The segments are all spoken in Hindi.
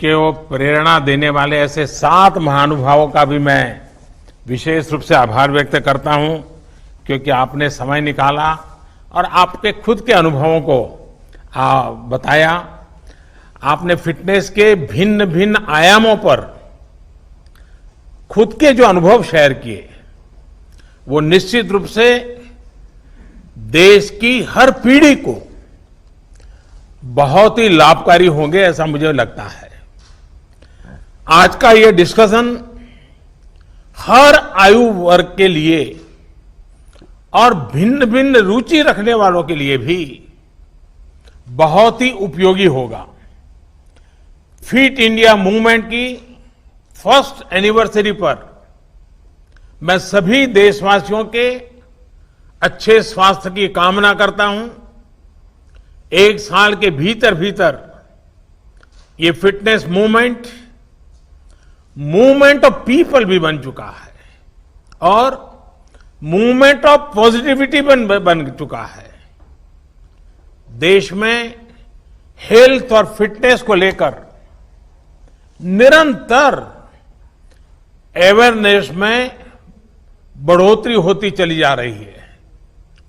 को प्रेरणा देने वाले ऐसे 7 महानुभावों का भी मैं विशेष रूप से आभार व्यक्त करता हूं, क्योंकि आपने समय निकाला और आपके खुद के अनुभवों को बताया। आपने फिटनेस के भिन्न भिन्न आयामों पर खुद के जो अनुभव शेयर किए, वो निश्चित रूप से देश की हर पीढ़ी को बहुत ही लाभकारी होंगे, ऐसा मुझे लगता है। आज का ये डिस्कशन हर आयु वर्ग के लिए और भिन्न भिन्न रुचि रखने वालों के लिए भी बहुत ही उपयोगी होगा। फिट इंडिया मूवमेंट की फर्स्ट एनिवर्सरी पर मैं सभी देशवासियों के अच्छे स्वास्थ्य की कामना करता हूं। 1 साल के भीतर भीतर ये फिटनेस मूवमेंट ऑफ पीपल भी बन चुका है और मूवमेंट ऑफ पॉजिटिविटी बन चुका है। देश में हेल्थ और फिटनेस को लेकर निरंतर अवेयरनेस में बढ़ोतरी होती चली जा रही है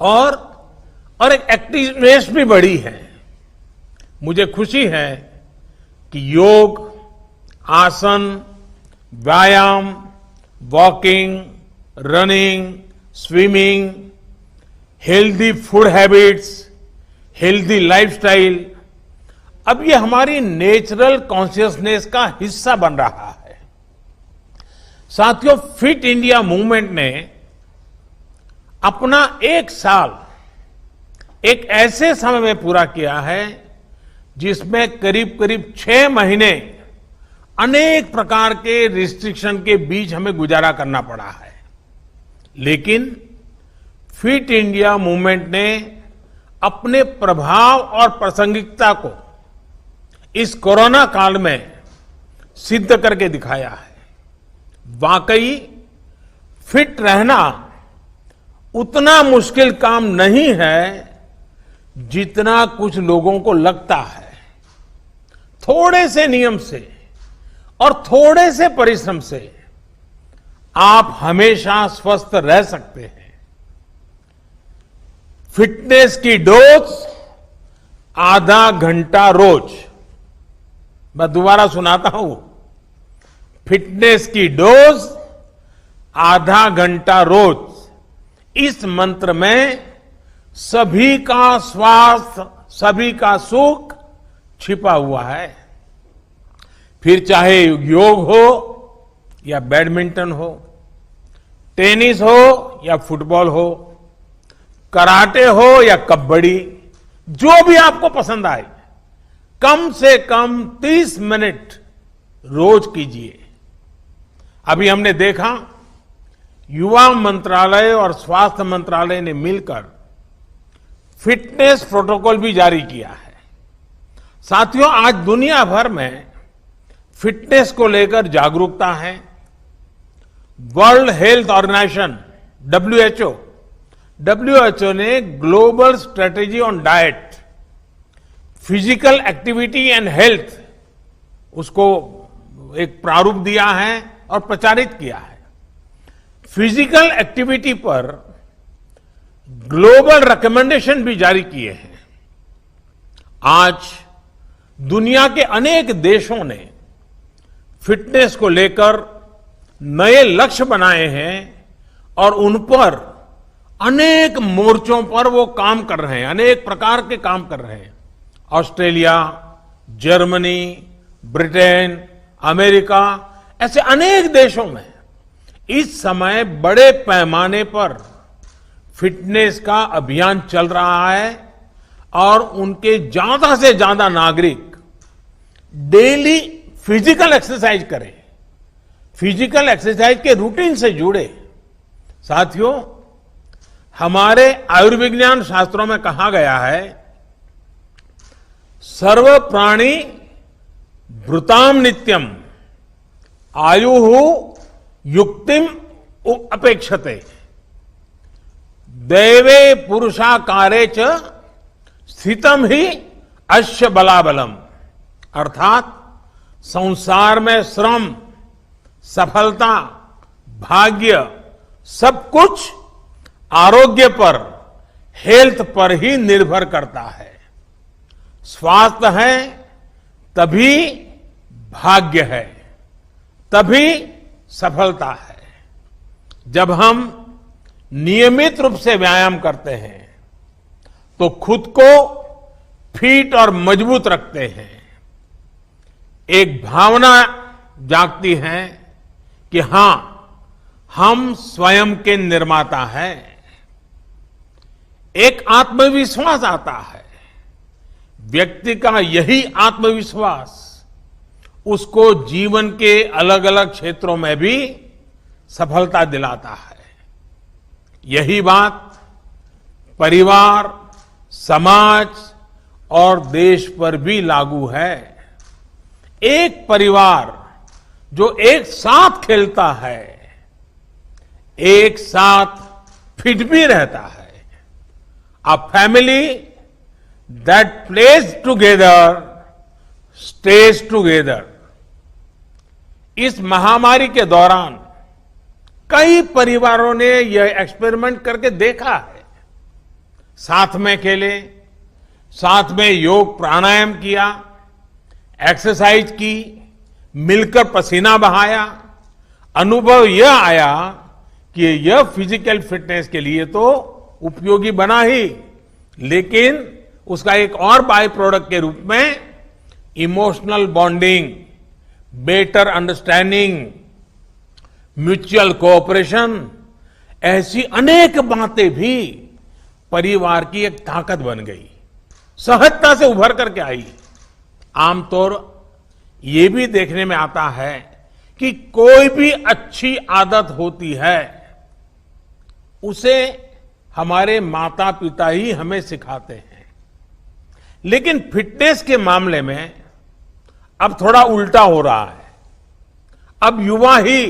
और एक एक्टिवनेस भी बढ़ी है। मुझे खुशी है कि योग, आसन, व्यायाम, walking, running, swimming, healthy food habits, healthy lifestyle अब ये हमारी नेचुरल कॉन्शियसनेस का हिस्सा बन रहा है। साथियों, फिट इंडिया मूवमेंट ने अपना 1 साल एक ऐसे समय में पूरा किया है जिसमें करीब करीब 6 महीने अनेक प्रकार के रिस्ट्रिक्शन के बीच हमें गुजारा करना पड़ा है। लेकिन फिट इंडिया मूवमेंट ने अपने प्रभाव और प्रासंगिकता को इस कोरोना काल में सिद्ध करके दिखाया है। वाकई फिट रहना उतना मुश्किल काम नहीं है जितना कुछ लोगों को लगता है। थोड़े से नियम से और थोड़े से परिश्रम से आप हमेशा स्वस्थ रह सकते हैं। फिटनेस की डोज आधा घंटा रोज। मैं दोबारा सुनाता हूं, फिटनेस की डोज आधा घंटा रोज। इस मंत्र में सभी का स्वास्थ्य, सभी का सुख छिपा हुआ है। फिर चाहे योग हो या बैडमिंटन हो, टेनिस हो या फुटबॉल हो, कराटे हो या कबड्डी, जो भी आपको पसंद आए, कम से कम 30 मिनट रोज कीजिए। अभी हमने देखा युवा मंत्रालय और स्वास्थ्य मंत्रालय ने मिलकर फिटनेस प्रोटोकॉल भी जारी किया है। साथियों, आज दुनिया भर में फिटनेस को लेकर जागरूकता है। वर्ल्ड हेल्थ ऑर्गेनाइजेशन WHO ने global strategy on diet, physical activity and health उसको एक प्रारूप दिया है और प्रचारित किया है। फिजिकल एक्टिविटी पर ग्लोबल रिकमेंडेशन भी जारी किए हैं। आज दुनिया के अनेक देशों ने फिटनेस को लेकर नए लक्ष्य बनाए हैं और उन पर अनेक मोर्चों पर वो काम कर रहे हैं, अनेक प्रकार के काम कर रहे हैं। ऑस्ट्रेलिया, जर्मनी, ब्रिटेन, अमेरिका, ऐसे अनेक देशों में इस समय बड़े पैमाने पर फिटनेस का अभियान चल रहा है और उनके ज्यादा से ज्यादा नागरिक डेली फिजिकल एक्सरसाइज करें, फिजिकल एक्सरसाइज के रूटीन से जुड़े। साथियों, हमारे आयुर्विज्ञान शास्त्रों में कहा गया है, सर्व प्राणी भृताम नित्यम आयुः युक्तिम अपेक्षते दैवे पुरुषाकारे च स्थितम ही अश्य बलाबलम। अर्थात संसार में श्रम, सफलता, भाग्य सब कुछ आरोग्य पर, हेल्थ पर ही निर्भर करता है। स्वास्थ्य है तभी भाग्य है, तभी सफलता है। जब हम नियमित रूप से व्यायाम करते हैं तो खुद को फिट और मजबूत रखते हैं। एक भावना जागती है कि हां, हम स्वयं के निर्माता हैं। एक आत्मविश्वास आता है। व्यक्ति का यही आत्मविश्वास उसको जीवन के अलग अलग क्षेत्रों में भी सफलता दिलाता है। यही बात परिवार, समाज और देश पर भी लागू है। एक परिवार जो एक साथ खेलता है, एक साथ फिट भी रहता है, a family that plays together stage together. इस महामारी के दौरान कई परिवारों ने यह एक्सपेरिमेंट करके देखा है। साथ में खेले, साथ में योग प्राणायाम किया, एक्सरसाइज की, मिलकर पसीना बहाया। अनुभव यह आया कि यह फिजिकल फिटनेस के लिए तो उपयोगी बना ही, लेकिन उसका एक और बाय प्रोडक्ट के रूप में emotional bonding, better understanding, mutual cooperation, ऐसी अनेक बातें भी परिवार की एक ताकत बन गई, सहजता से उभर करके आई। आमतौर ये भी देखने में आता है कि कोई भी अच्छी आदत होती है उसे हमारे माता पिता ही हमें सिखाते हैं, लेकिन फिटनेस के मामले में अब थोड़ा उल्टा हो रहा है। अब युवा ही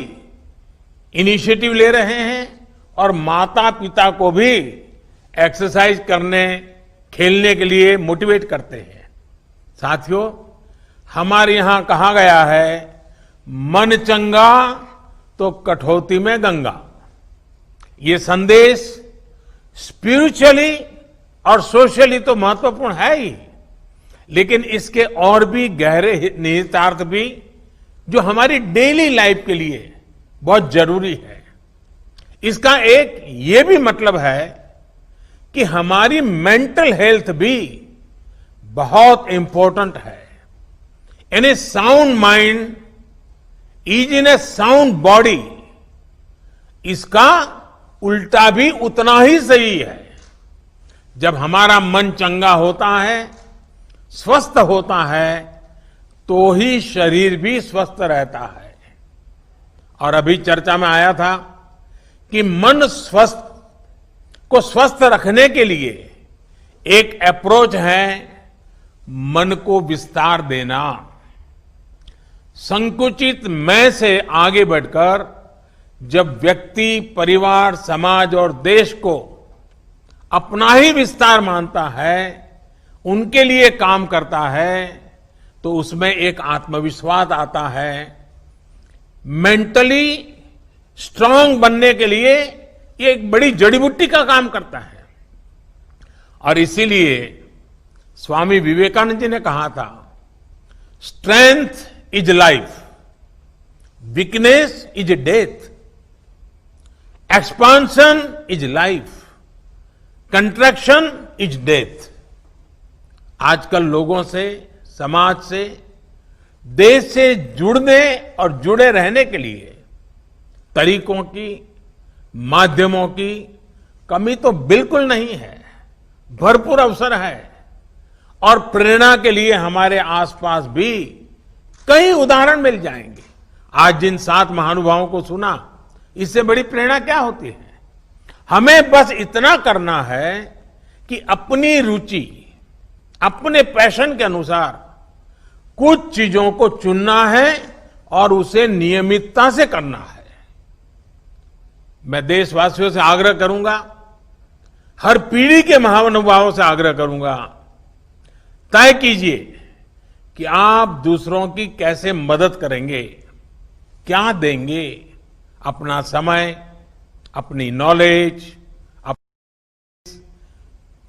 इनिशिएटिव ले रहे हैं और माता पिता को भी एक्सरसाइज करने, खेलने के लिए मोटिवेट करते हैं। साथियों, हमारे यहां कहा गया है, मन चंगा तो कठौती में गंगा। ये संदेश स्पिरिचुअली और सोशली तो महत्वपूर्ण है ही, लेकिन इसके और भी गहरे निहितार्थ भी जो हमारी डेली लाइफ के लिए बहुत जरूरी है। इसका एक ये भी मतलब है कि हमारी मेंटल हेल्थ भी बहुत इंपॉर्टेंट है। यानी sound mind is in A sound body, इसका उल्टा भी उतना ही सही है। जब हमारा मन चंगा होता है, स्वस्थ होता है, तो ही शरीर भी स्वस्थ रहता है। और अभी चर्चा में आया था कि मन को स्वस्थ रखने के लिए एक अप्रोच है मन को विस्तार देना। संकुचित मैं से आगे बढ़कर जब व्यक्ति, परिवार, समाज और देश को अपना ही विस्तार मानता है, उनके लिए काम करता है, तो उसमें एक आत्मविश्वास आता है। मेंटली स्ट्रांग बनने के लिए ये एक बड़ी जड़ी बूटी का काम करता है। और इसीलिए स्वामी विवेकानंद जी ने कहा था, strength is life, weakness is death, expansion is life, contraction is death. आजकल लोगों से, समाज से, देश से जुड़ने और जुड़े रहने के लिए तरीकों की, माध्यमों की कमी तो बिल्कुल नहीं है, भरपूर अवसर है। और प्रेरणा के लिए हमारे आसपास भी कई उदाहरण मिल जाएंगे। आज जिन 7 महानुभावों को सुना, इससे बड़ी प्रेरणा क्या होती है? हमें बस इतना करना है कि अपनी रुचि, अपने पैशन के अनुसार कुछ चीजों को चुनना है और उसे नियमितता से करना है। मैं देशवासियों से आग्रह करूंगा, हर पीढ़ी के महानुभावों से आग्रह करूंगा, तय कीजिए कि आप दूसरों की कैसे मदद करेंगे, क्या देंगे, अपना समय, अपनी नॉलेज,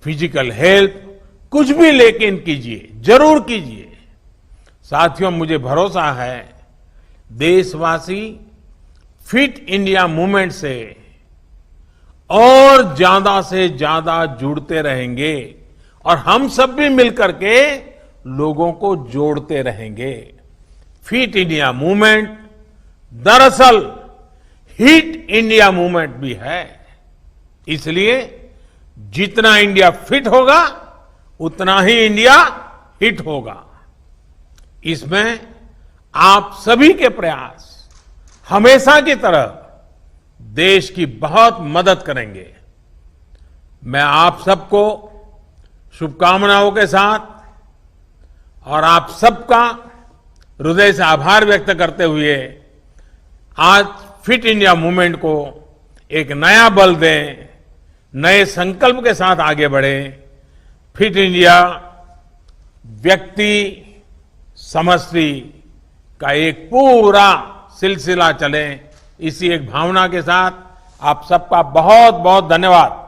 फिजिकल हेल्थ, कुछ भी लेकिन कीजिए, जरूर कीजिए। साथियों, मुझे भरोसा है देशवासी फिट इंडिया मूवमेंट से और ज्यादा से ज्यादा जुड़ते रहेंगे और हम सब भी मिलकर के लोगों को जोड़ते रहेंगे। फिट इंडिया मूवमेंट दरअसल हिट इंडिया मूवमेंट भी है। इसलिए जितना इंडिया फिट होगा उतना ही इंडिया हिट होगा। इसमें आप सभी के प्रयास हमेशा की तरह देश की बहुत मदद करेंगे। मैं आप सबको शुभकामनाओं के साथ और आप सबका हृदय से आभार व्यक्त करते हुए आज फिट इंडिया मूवमेंट को एक नया बल दें, नए संकल्प के साथ आगे बढ़े। फिट इंडिया व्यक्ति समष्टि का एक पूरा सिलसिला चले, इसी एक भावना के साथ आप सबका बहुत बहुत धन्यवाद।